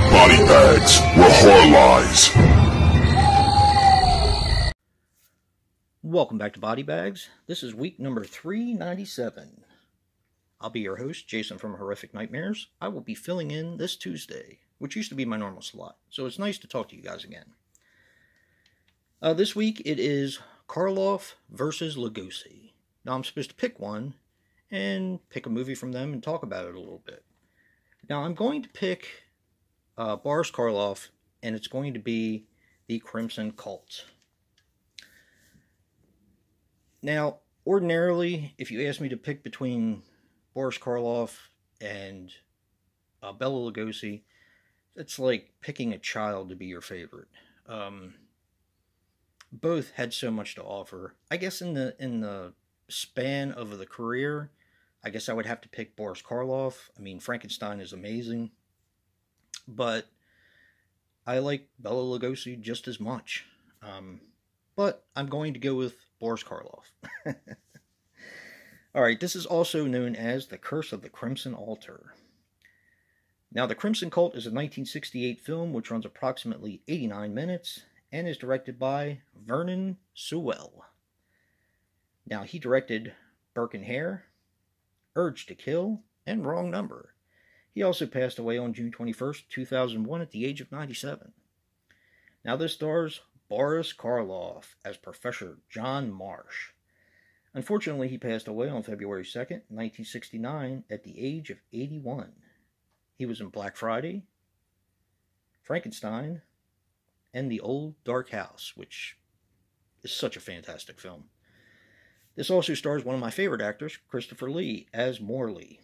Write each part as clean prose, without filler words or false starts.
BodyBags, where horror lies. Welcome back to BodyBags. This is week number 397. I'll be your host, Jason from Horrific Nightmares. I will be filling in this Tuesday, which used to be my normal slot, so it's nice to talk to you guys again. This week it is Karloff versus Lugosi. Now I'm supposed to pick one and pick a movie from them and talk about it a little bit. Now I'm going to pick Boris Karloff, and it's going to be The Crimson Cult. Now, ordinarily, if you ask me to pick between Boris Karloff and Bela Lugosi, it's like picking a child to be your favorite. Both had so much to offer. I guess in the span of the career, I guess I would have to pick Boris Karloff. I mean, Frankenstein is amazing, but I like Bela Lugosi just as much. But I'm going to go with Boris Karloff. Alright, this is also known as The Curse of the Crimson Altar. Now, The Crimson Cult is a 1968 film which runs approximately 89 minutes and is directed by Vernon Sewell. Now, he directed Burke and Hare, Urge to Kill, and Wrong Number. He also passed away on June 21st, 2001 at the age of 97. Now, this stars Boris Karloff as Professor John Marsh. Unfortunately, he passed away on February 2nd, 1969 at the age of 81. He was in Black Friday, Frankenstein, and The Old Dark House, which is such a fantastic film. This also stars one of my favorite actors, Christopher Lee, as Morley.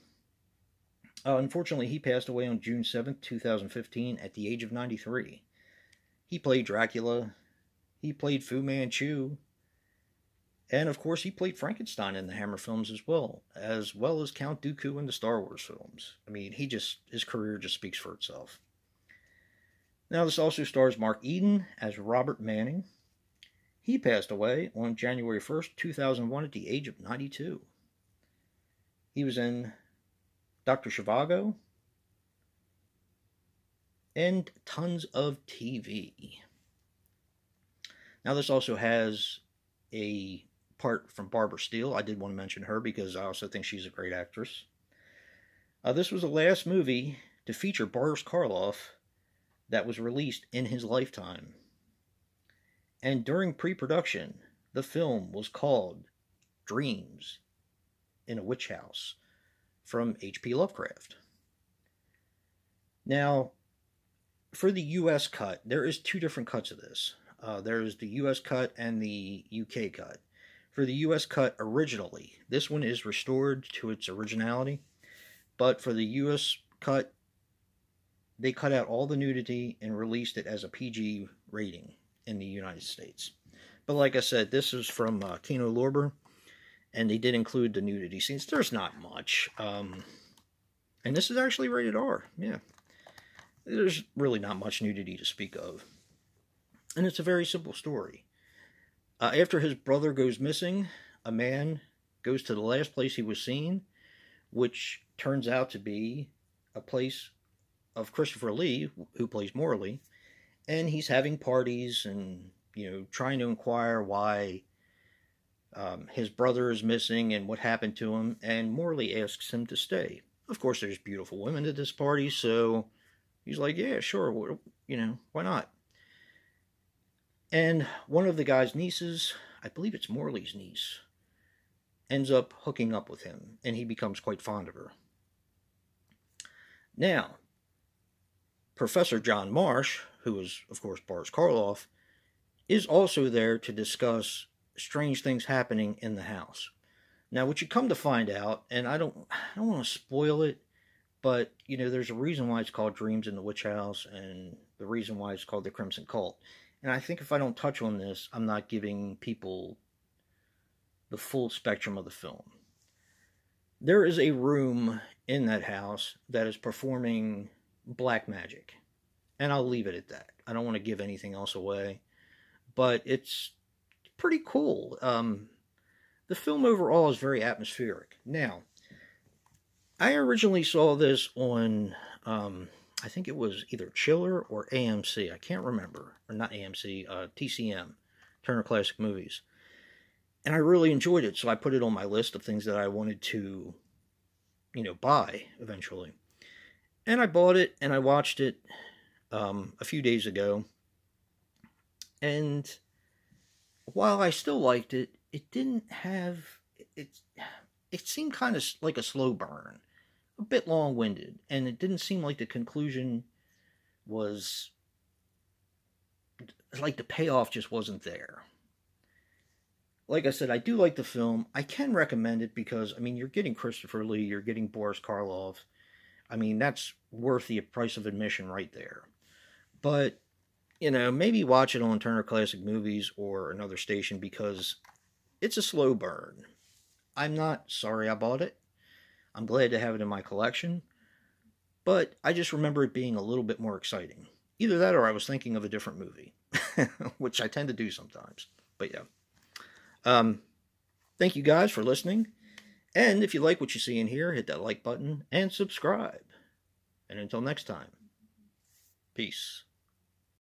Unfortunately, he passed away on June 7th, 2015 at the age of 93. He played Dracula, he played Fu Manchu, and of course he played Frankenstein in the Hammer films as well as Count Dooku in the Star Wars films. I mean, his career just speaks for itself. Now, this also stars Mark Eden as Robert Manning. He passed away on January 1st, 2001 at the age of 92. He was in Dr. Zhivago and tons of TV. Now, this also has a part from Barbara Steele. I did want to mention her because I also think she's a great actress. This was the last movie to feature Boris Karloff that was released in his lifetime. And during pre-production, the film was called Dreams in a Witch House from H.P. Lovecraft. Now, for the U.S. cut, there is two different cuts of this. There is the U.S. cut and the U.K. cut. For the U.S. cut originally, this one is restored to its originality. But for the U.S. cut, they cut out all the nudity and released it as a PG rating in the United States. But like I said, this is from Kino Lorber, and they did include the nudity scenes. There's not much. And this is actually rated R, yeah. There's really not much nudity to speak of. And it's a very simple story. After his brother goes missing, a man goes to the last place he was seen, which turns out to be a place of Christopher Lee, who plays Morley, and he's having parties and, trying to inquire why his brother is missing and what happened to him, and Morley asks him to stay. Of course, there's beautiful women at this party, so he's like, yeah, sure, why not? And one of the guy's nieces, I believe it's Morley's niece, ends up hooking up with him, and he becomes quite fond of her. Now, Professor John Marsh, who is, of course, Boris Karloff, is also there to discuss strange things happening in the house. Now, what you come to find out, and I don't want to spoil it, but, there's a reason why it's called Dreams in the Witch House, and the reason why it's called The Crimson Cult. And I think if I don't touch on this, I'm not giving people the full spectrum of the film. There is a room in that house that is performing black magic. And I'll leave it at that. I don't want to give anything else away. But it's pretty cool. The film overall is very atmospheric. Now, I originally saw this on, I think it was either Chiller or AMC. I can't remember. Or not AMC, TCM, Turner Classic Movies. And I really enjoyed it, so I put it on my list of things that I wanted to, buy eventually. And I bought it and I watched it a few days ago. And while I still liked it, it didn't have it. It seemed kind of like a slow burn, a bit long-winded, and it didn't seem like the conclusion was like the payoff just wasn't there. Like I said, I do like the film. I can recommend it because, I mean, you're getting Christopher Lee, you're getting Boris Karloff. I mean, that's worth the price of admission right there. But, maybe watch it on Turner Classic Movies or another station because it's a slow burn. I'm not sorry I bought it. I'm glad to have it in my collection. But I just remember it being a little bit more exciting. Either that or I was thinking of a different movie, which I tend to do sometimes. But yeah. Thank you guys for listening. And if you like what you see in here, hit that like button and subscribe. And until next time, peace.